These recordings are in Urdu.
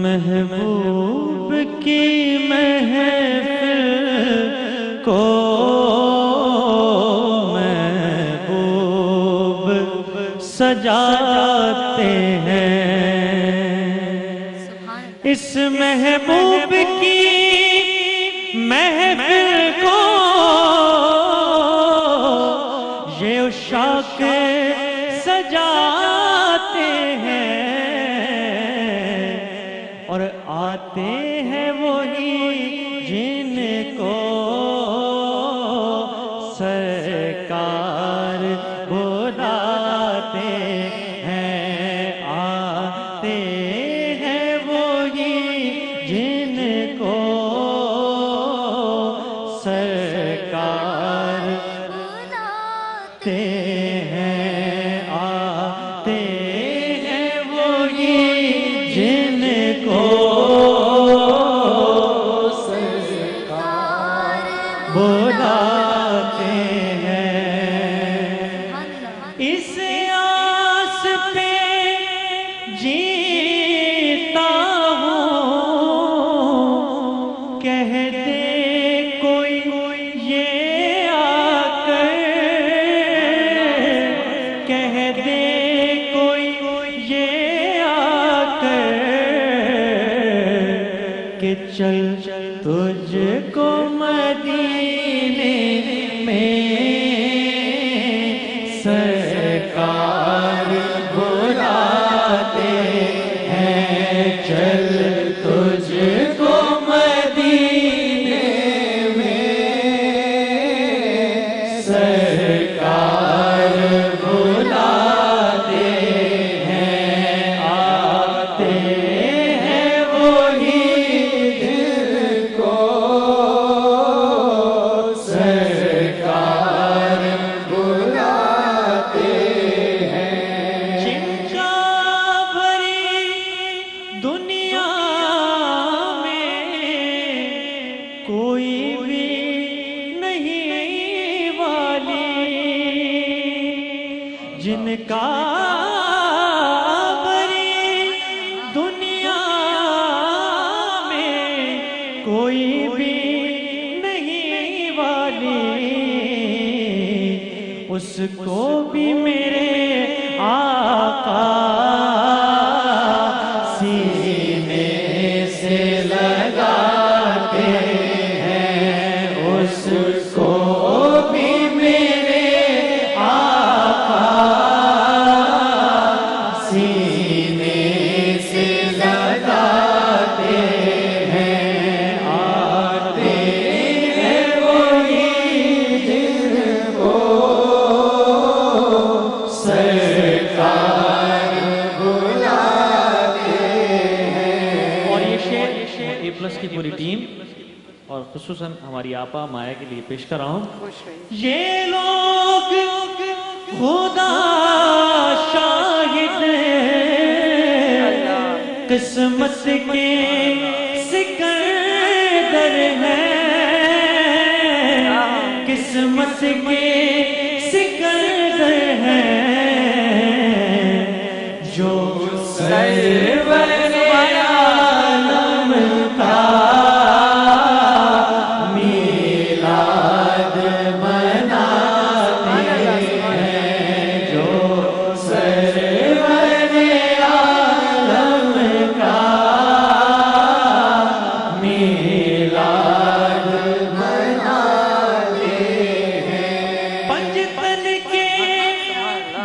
محبوب کی محفل کو محبوب سجاتے ہیں، اس محبوب کی محفل کو یہ عشاق سجاتے ہیں، اور آتے ہیں وہی جن کو سرکار بلاتے ہیں، آتے ہیں وہی جن کو سرکار بلاتے ہیں، آتے ہیں وہی جن کو سرکار بلاتے ہیں۔ اس آس پہ جیتا ہوں، کہہ دے کوئی یہ آ کر، کہہ دے کوئی یہ آ کر کہ چل تجھ کو مدینے میں سرکار بلاتے ہیں، چل تجھ کو مدینے میں سرکار بلاتے ہیں، آتے ہیں وہی جن کو سرکار بلاتے ہیں۔ جن کا بھری دنیا میں کوئی بھی نہیں والی، جن کا بھری دنیا میں کوئی بھی نہیں والی، اس کو بھی میرے آقا سینے سے لگاتے ہیں، اس کو بھی میرے آقا سینے سے لگاتے ہیں، آتے ہیں وہی جن کو سرکار بلاتے ہیں۔ اور یہ شعر اے پلس کی پوری ٹیم اور خصوصاً ہماری آپا مایا کے لیے پیش کر رہا ہوں۔ یہ لوگ خدا شاہد ہیں، قسمت کے سکندر ہیں، قسمت کے سکندر ہیں، جو سرور عالم کا میلاد مناتے ہیں، جو سرور عالم کا میلاد مناتے ہیں۔ پنجتن کے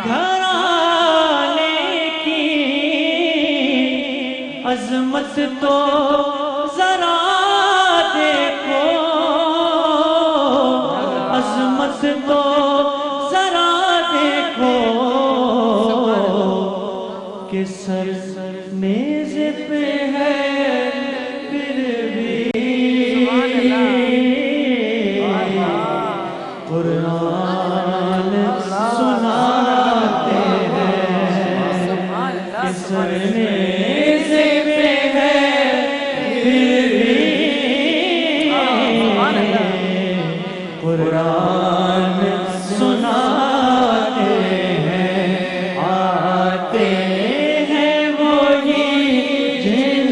گھرانے کی عظمت تو ذرا دیکھو، عظمت تو ذرا دیکھو کہ سر میز پہ ہے پھر بھی قرآن سناتے ہیں، کہ سر میز پہ ہے پھر بھی قرآن سناتے ہیں، آتے ہیں وہی جن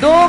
2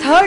3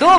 2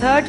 3rd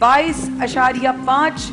22.5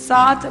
7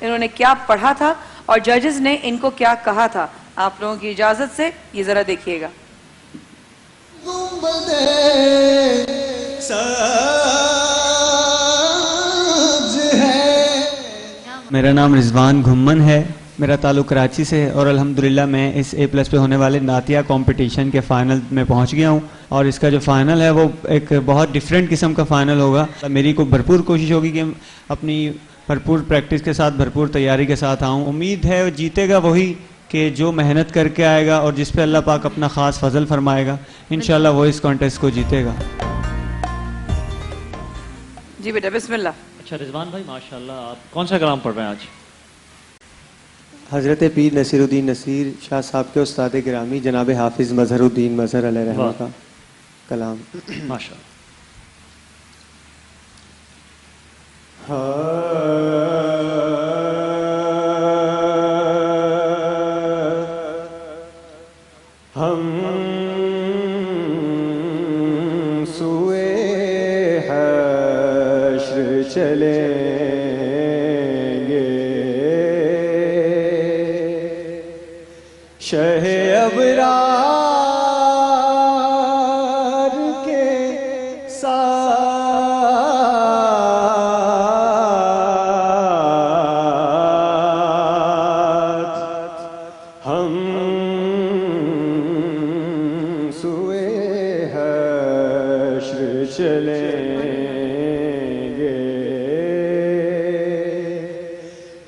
انہوں نے کیا پڑھا تھا اور ججز نے ان کو کیا کہا تھا. آپ لوگوں کی اجازت سے یہ ذرا دیکھیے گا. میرا نام رضوان گھمن ہے, میرا تعلق کراچی سے ہے اور الحمدللہ میں اس A+ پہ ہونے والے نعتیہ کمپٹیشن کے فائنل میں پہنچ گیا ہوں, اور اس کا جو فائنل ہے وہ ایک بہت ڈیفرنٹ قسم کا فائنل ہوگا. میری کو بھرپور کوشش ہوگی کہ اپنی بھرپور پریکٹس کے ساتھ, بھرپور تیاری کے ساتھ آؤں. امید ہے جیتے گا وہی کہ جو محنت کر کے آئے گا اور جس پہ اللہ پاک اپنا خاص فضل فرمائے گا, انشاءاللہ وہ اس کانٹیسٹ کو جیتے گا. جی بیٹا بسم اللہ. اچھا رضوان بھائی ماشاءاللہ, آپ کون سا کلام پڑھ رہے ہیں آج؟ حضرت پیر نصیر الدین نصیر شاہ صاحب کے استاد گرامی جناب حافظ مظہر الدین مظہر علیہ رحمہ کا کلام. ماشاءاللہ. ہم سوئے حشر چلیں گے, شہ ابرار کے ساتھ ہم سوئے حشر چلیں گے,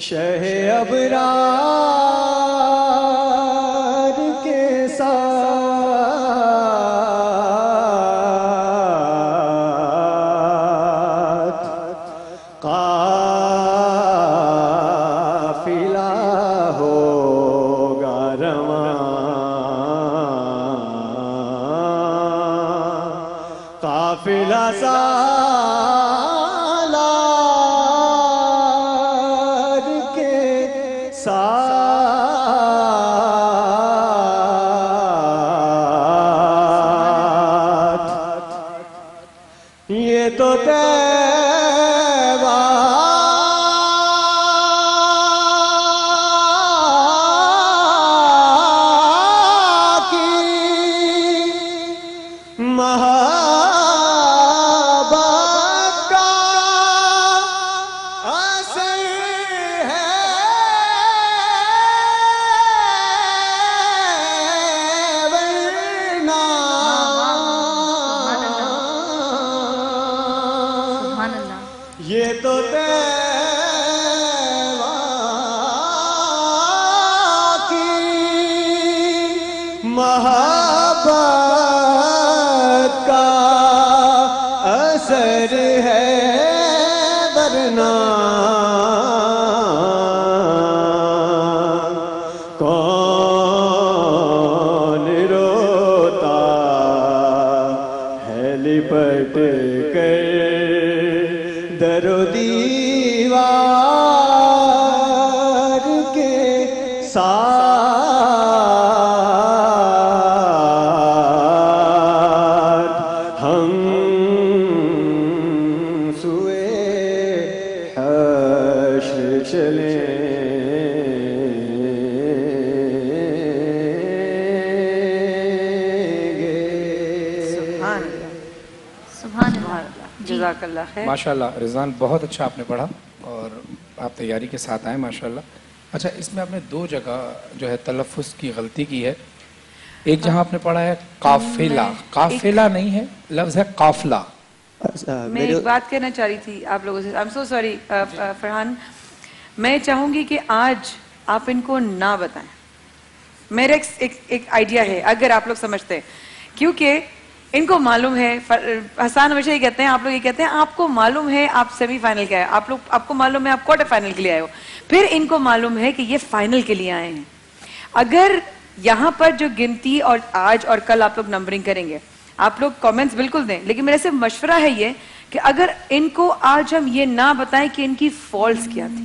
شہ ابرار کے ساتھ قافلہ ہوگا رواں, قافلہ سالار کے ساتھ, یہ تو طیبہ کی محبت کا اثر ہے, ورنہ سبحان اللہ. یہ تو طیبہ کی محبت کا اثر ہے, ورنہ کون روتا ہے لپٹ کر در و دیوار کے ساتھ ہم سوئے حشر چلیں گے. سبحان اللہ. سبحان اللہ. جزاک اللہ خیر. ماشاءاللہ رضوان بہت اچھا آپ نے پڑھا اور آپ تیاری کے ساتھ آئے ماشاءاللہ. اچھا اس میں آپ نے دو جگہ جو ہے تلفظ کی غلطی کی ہے. ایک جہاں آپ نے پڑھا ہے قافلہ, قافلہ نہیں ہے, لفظ ہے قافلہ. میں ایک بات کہنا چاہ رہی تھی آپ لوگوں سے. I'm so sorry فرحان, میں چاہوں گی کہ آج آپ ان کو نہ بتائیں. میرا ایک آئیڈیا ہے اگر آپ لوگ سمجھتے ہیں, کیونکہ ان کو معلوم ہے, حسان ہمیشہ یہ کہتے ہیں, آپ لوگ یہ کہتے ہیں آپ کو معلوم ہے آپ سیمی فائنل کے آئے, آپ کو معلوم ہے آپ کوارٹر فائنل کے لیے آئے ہو, پھر ان کو معلوم ہے کہ یہ فائنل کے لیے آئے ہیں. اگر یہاں پر جو گنتی اور آج اور کل آپ لوگ نمبرنگ کریں گے, آپ لوگ کامنٹس بالکل دیں, لیکن میرے سے مشورہ ہے یہ کہ اگر ان کو آج ہم یہ نہ بتائیں کہ ان کی فالٹس کیا تھی,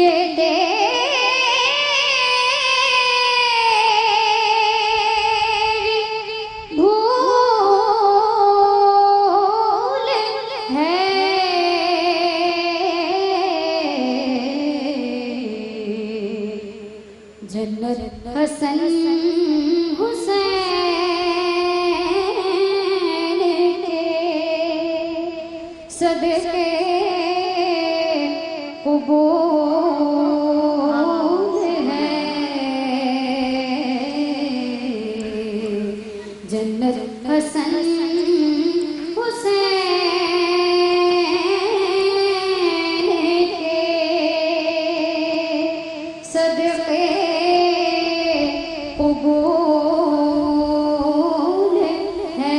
یہ دے جنت حسن حسین کے صدقے قبول ہے جنت حسن حسین کے صدقے قبول ہے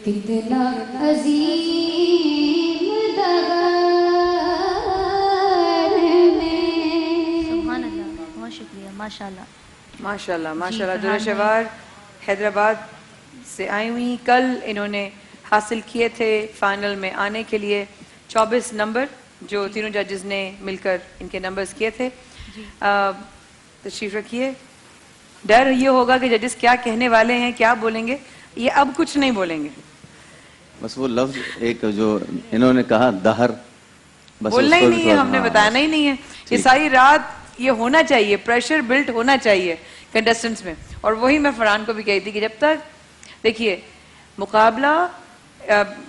کتنا عظیم دغر میں سبحان اللہ، بہت شکریہ، ماشاء اللہ. ماشاءاللہ ماشاءاللہ. درود شہوار حیدرآباد سے آئی ہوئی. کل انہوں نے حاصل کیے تھے فائنل میں آنے کے لیے 24 نمبر جو تینوں ججز نے مل کر ان کے نمبرز کیے تھے. تشریف رکھیے. ڈر یہ ہوگا کہ ججز کیا کہنے والے ہیں، کیا بولیں گے. یہ اب کچھ نہیں بولیں گے، بس وہ لفظ ایک جو انہوں نے کہا دہر، بس بولنا ہی اس کو نہیں ہے، ہم نے بتانا ہی نہیں ہے. یہ ساری رات یہ ہونا چاہیے، پریشر بلٹ ہونا چاہیے کنٹسٹنٹس میں. اور وہی میں فرحان کو بھی کہی تھی کہ جب تک دیکھیے مقابلہ،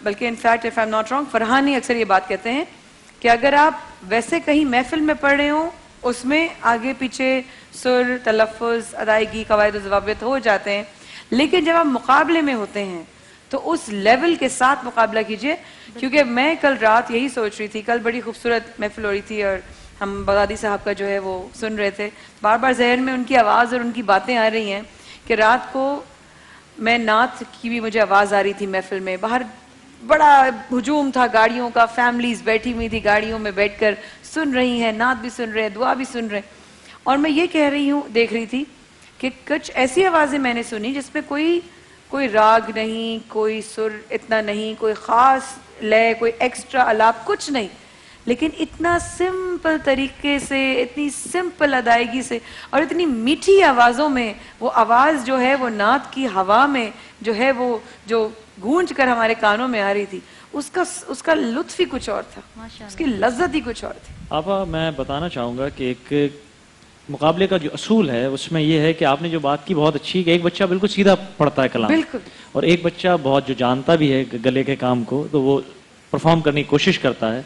بلکہ in fact if I am not wrong Farhan ہی اکثر یہ بات کہتے ہیں کہ اگر آپ ویسے کہیں محفل میں پڑھ رہے ہوں اس میں آگے پیچھے سر، تلفظ، ادائیگی، قواعد و ضوابط ہو جاتے ہیں، لیکن جب آپ مقابلے میں ہوتے ہیں تو اس لیول کے ساتھ مقابلہ کیجئے. کیونکہ میں کل رات یہی سوچ رہی تھی، کل بڑی خوبصورت محفل ہو رہی تھی اور ہم بغدادی صاحب کا جو ہے وہ سن رہے تھے. بار بار ذہن میں ان کی آواز اور ان کی باتیں آ رہی ہیں کہ رات کو میں نعت کی بھی مجھے آواز آ رہی تھی محفل میں. باہر بڑا ہجوم تھا گاڑیوں کا، فیملیز بیٹھی ہوئی تھی گاڑیوں میں بیٹھ کر سن رہی ہیں، نعت بھی سن رہے ہیں، دعا بھی سن رہے ہیں. اور میں یہ کہہ رہی ہوں، دیکھ رہی تھی کہ کچھ ایسی آوازیں میں نے سنی جس میں کوئی راگ نہیں، کوئی سر اتنا نہیں، کوئی خاص لے، کوئی ایکسٹرا الاپ، کچھ نہیں، لیکن اتنا سمپل طریقے سے، اتنی سمپل ادائیگی سے اور اتنی میٹھی آوازوں میں وہ آواز جو ہے وہ نعت کی ہوا میں جو ہے وہ جو گونج کر ہمارے کانوں میں آ رہی تھی، اس کا لطف ہی کچھ اور تھا، اس کی لذت ہی کچھ اور تھی. آپا میں بتانا چاہوں گا کہ ایک مقابلے کا جو اصول ہے اس میں یہ ہے کہ آپ نے جو بات کی بہت اچھی، کہ ایک بچہ بالکل سیدھا پڑھتا ہے کلام، بالکل، اور ایک بچہ بہت جو جانتا بھی ہے گلے کے کام کو تو وہ پرفارم کرنے کی کوشش کرتا ہے.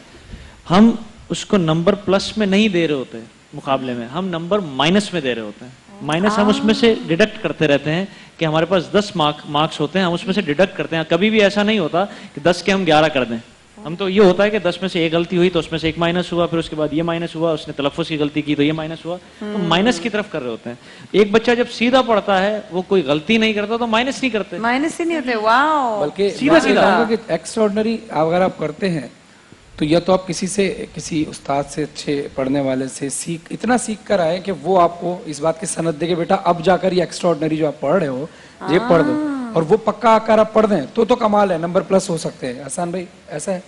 ہم اس کو نمبر پلس میں نہیں دے رہے ہوتے مقابلے میں، ہم نمبر مائنس میں دے رہے ہوتے ہیں. مائنس ہم اس میں سے ڈیڈکٹ کرتے رہتے ہیں کہ ہمارے پاس 10 مارکس ہوتے ہیں، ہم اس میں سے ڈیڈکٹ کرتے ہیں. کبھی بھی ایسا نہیں ہوتا کہ 10 کے ہم 11 کر دیں. ہم تو یہ ہوتا ہے کہ 10 میں سے ایک غلطی ہوئی تو اس میں سے ایک مائنس ہوا، پھر اس کے بعد یہ مائنس ہوا، اس نے تلفظ کی غلطی کی تو یہ مائنس ہوا، تو مائنس کی طرف کر رہے ہوتے ہیں. ایک بچہ جب سیدھا پڑھتا ہے وہ کوئی غلطی نہیں کرتا تو مائنس نہیں کرتے، مائنس ہی نہیں ہوتے. واو، بلکہ سیدھا سیدھا. ایکسٹراڈنری اگر آپ کرتے ہیں تو یا تو آپ کسی استاد سے، اچھے پڑھنے والے سے اتنا سیکھ کر آئے کہ وہ آپ کو اس بات کی سند دے کہ بیٹا اب جا کر یہ ایکسٹراڈنری جو آپ پڑھ رہے ہو یہ پڑھ دو، اور وہ پکا آ کر آپ پڑھ دیں تو کمال ہے، نمبر پلس ہو سکتے ہیں. احسان بھائی ایسا ہے.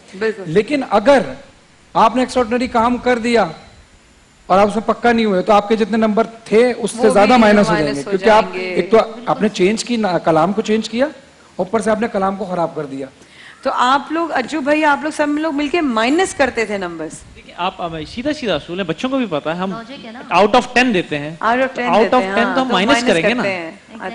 لیکن اگر آپ نے ایکسٹراڈنری کام کر دیا اور آپ اس میں پکا نہیں ہوئے تو آپ کے جتنے نمبر تھے اس سے زیادہ مائنس ہو جائیں گے، کیونکہ آپ ایک تو آپ نے چینج کی، کلام کو چینج کیا، اوپر سے آپ نے کلام کو خراب کر دیا. تو آپ لوگ اجو بھائی، آپ لوگ سب لوگ مل کے مائنس کرتے تھے نمبرز. آپ سیدھا سیدھا اصول ہے، بچوں کو بھی پتا ہے. ہم آؤٹ آف 10 دیتے ہیں، آؤٹ آف 10 تو ہم مائنس کریں گے نا.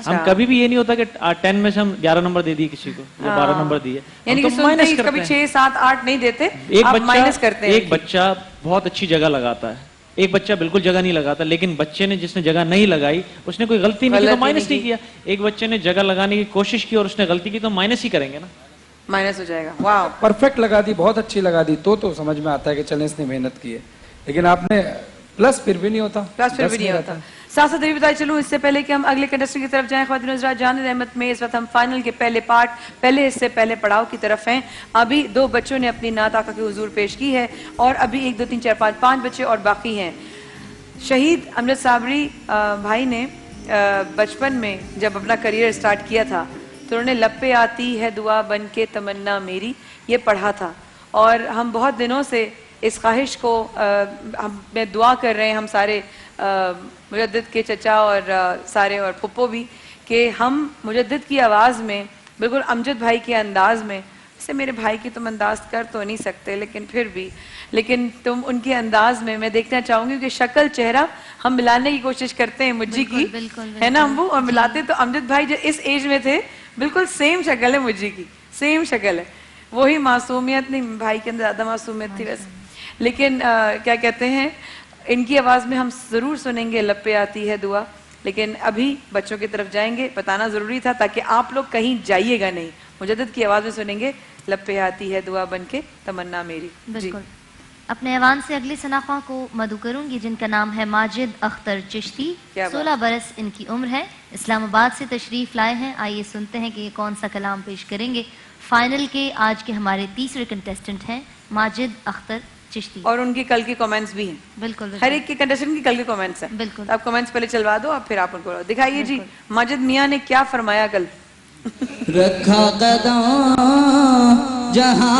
ہم کبھی بھی یہ نہیں ہوتا کہ 10 میں سے ہم 11 نمبر دے دیے کسی کو یا 12 نمبر دیے، یعنی کہ کبھی 6 7 8 نہیں دیتے، آپ مائنس کرتے ہیں. ایک بچہ بہت اچھی جگہ لگاتا ہے، ایک بچہ بالکل جگہ نہیں لگاتا، لیکن بچے نے جس نے جگہ نہیں لگائی اس نے کوئی غلطی نہیں کی تو مائنس نہیں کیا. ایک بچے نے جگہ لگانے کی کوشش کی اور اس نے غلطی کی تو مائنس ہی کریں گے نا، مائنس ہو جائے گا. واو، پرفیکٹ لگا دی، بہت اچھی لگا دی تو سمجھ میں آتا ہے کہ چلیں اس نے محنت کی ہے، لیکن آپ نے پلس پھر بھی نہیں ہوتا. ساتھ ساتھ یہ بتائی چلوں اس سے پہلے کہ ہم اگلے کنٹسٹنٹ کی طرف جائیں خواتین حضرات، جان رحمت میں اس وقت ہم فائنل کے پہلے حصے پہلے پڑاؤ کی طرف ہیں. ابھی 2 بچوں نے اپنی نعت آقا کے حضور پیش کی ہے اور ابھی 1 2 3 4 5 بچے اور باقی ہیں. شہید امجد صابری بھائی نے بچپن میں جب اپنا کریئر سٹارٹ کیا تھا تو تو انہوں نے لب پہ آتی ہے دعا بن کے تمنا میری یہ پڑھا تھا. اور ہم بہت دنوں سے اس خواہش کو میں دعا کر رہے ہیں ہم سارے مجدد کے چچا اور سارے اور پھپھو بھی کہ ہم مجدد کی آواز میں بالکل امجد بھائی کے انداز میں سے میرے بھائی کی تم انداز کر تو نہیں سکتے لیکن پھر بھی لیکن تم ان کے انداز میں دیکھنا چاہوں گی کہ شکل چہرہ ہم ملانے کی کوشش کرتے ہیں مجھے کی ہے نا ہم وہ اور ملاتے تو امجد بھائی جو اس ایج میں تھے بالکل سیم شکل ہے مجھے کی سیم شکل ہے وہی معصومیت نہیں بھائی کے اندر زیادہ معصومیت تھی ویسے لیکن کیا کہتے ہیں ان کی آواز میں ہم ضرور سنیں گے لب پہ آتی ہے دعا لیکن ابھی بچوں کی طرف جائیں گے بتانا ضروری تھا تاکہ آپ لوگ کہیں جائیے گا نہیں مجدد کی آواز میں سنیں گے لب پہ آتی ہے دعا بن کے تمنا میری. بالکل اپنے ایوان سے اگلی شناخواں کو مدعو کروں گی جن کا نام ہے ماجد اختر چشتی. 16 برس ان کی عمر ہے, اسلام آباد سے تشریف لائے ہیں. آئیے سنتے ہیں کہ یہ کون سا کلام پیش کریں گے. فائنل کے آج کے ہمارے تیسرے کنٹیسٹنٹ ہیں ماجد اختر چشتی اور ان کی کل کی کمنٹس بھی ہیں. بالکل ہر ایک کے کنٹیسٹنٹ کی کل کے کمنٹس ہیں. بالکل آپ کمنٹس پہلے چلوا دو اور پھر آپ ان کو دکھائیے. جی ماجد میاں نے کیا فرمایا کل؟ رکھا قدم جہاں.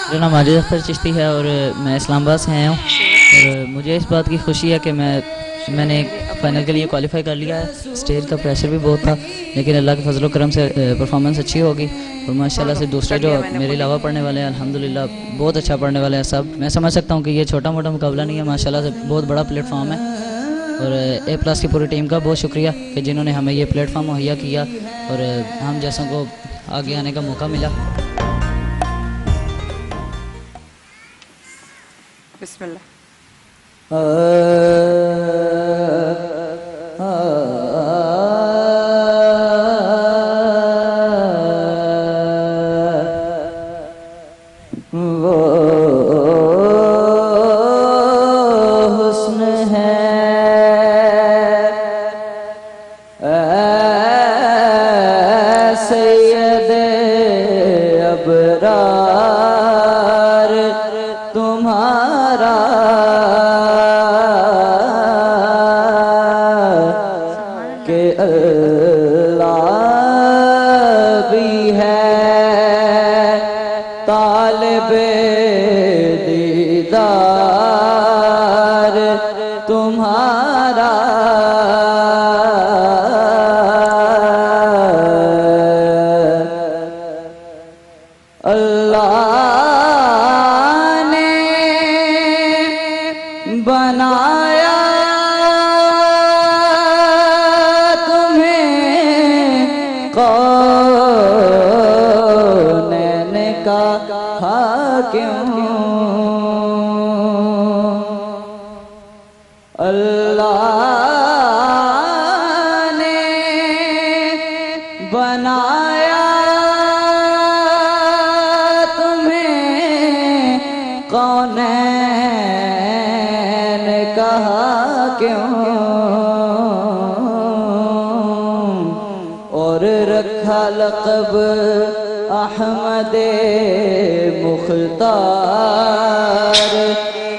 میرا نام ماجد اختر چشتی ہے اور میں اسلام آباد سے آیا ہوں اور مجھے اس بات کی خوشی ہے کہ میں نے فائنل کے لیے کوالیفائی کر لیا ہے. اسٹیج کا پریشر بھی بہت تھا لیکن اللہ کے فضل و کرم سے پرفارمنس اچھی ہوگی اور ماشاءاللہ سے دوسرے جو میرے علاوہ پڑھنے والے ہیں الحمدللہ بہت اچھا پڑھنے والے ہیں سب. میں سمجھ سکتا ہوں کہ یہ چھوٹا موٹا مقابلہ نہیں ہے, ماشاءاللہ سے بہت بڑا پلیٹ فارم ہے اور اے پلس کی پوری ٹیم کا بہت شکریہ کہ جنہوں نے ہمیں یہ پلیٹ فارم مہیا کیا اور ہم جیسوں کو آگے آنے کا موقع ملا. بسم اللہ. لقب احمد مختار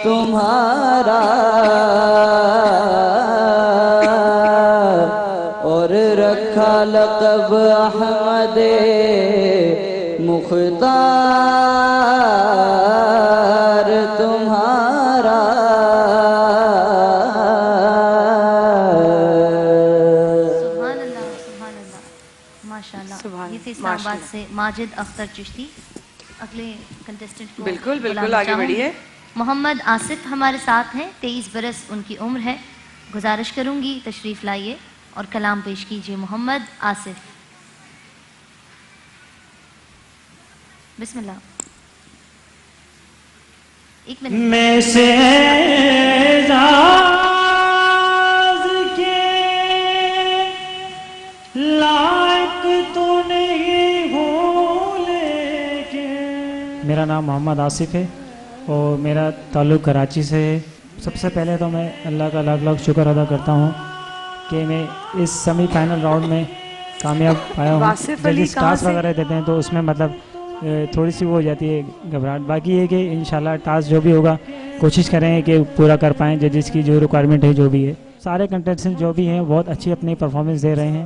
تمہارا اور رکھا لقب احمد مختار تمہارا. اسلام آباد سے ماجد اختر چشتی. اگلے کنٹیسٹنٹ کو بالکل آگے بڑھیے. محمد آصف ہمارے ساتھ ہیں, 23 برس ان کی عمر ہے. گزارش کروں گی تشریف لائیے اور کلام پیش کیجیے. محمد آصف بسم اللہ. ایک منٹ. میں سے میرا نام محمد آصف ہے اور میرا تعلق کراچی سے ہے. سب سے پہلے تو میں اللہ کا لاکھ لاکھ شکر ادا کرتا ہوں کہ میں اس سیمی فائنل راؤنڈ میں کامیاب آیا ہوں. جب ٹاس وغیرہ دیتے ہیں تو اس میں مطلب تھوڑی سی وہ ہو جاتی ہے گھبراہٹ. باقی یہ کہ انشاءاللہ ٹاس جو بھی ہوگا کوشش کریں گے کہ پورا کر پائیں ججز کی جو ریکوائرمنٹ ہے جو بھی ہے. سارے کنٹیسٹنٹ جو بھی ہیں بہت اچھی اپنی پرفارمنس دے رہے ہیں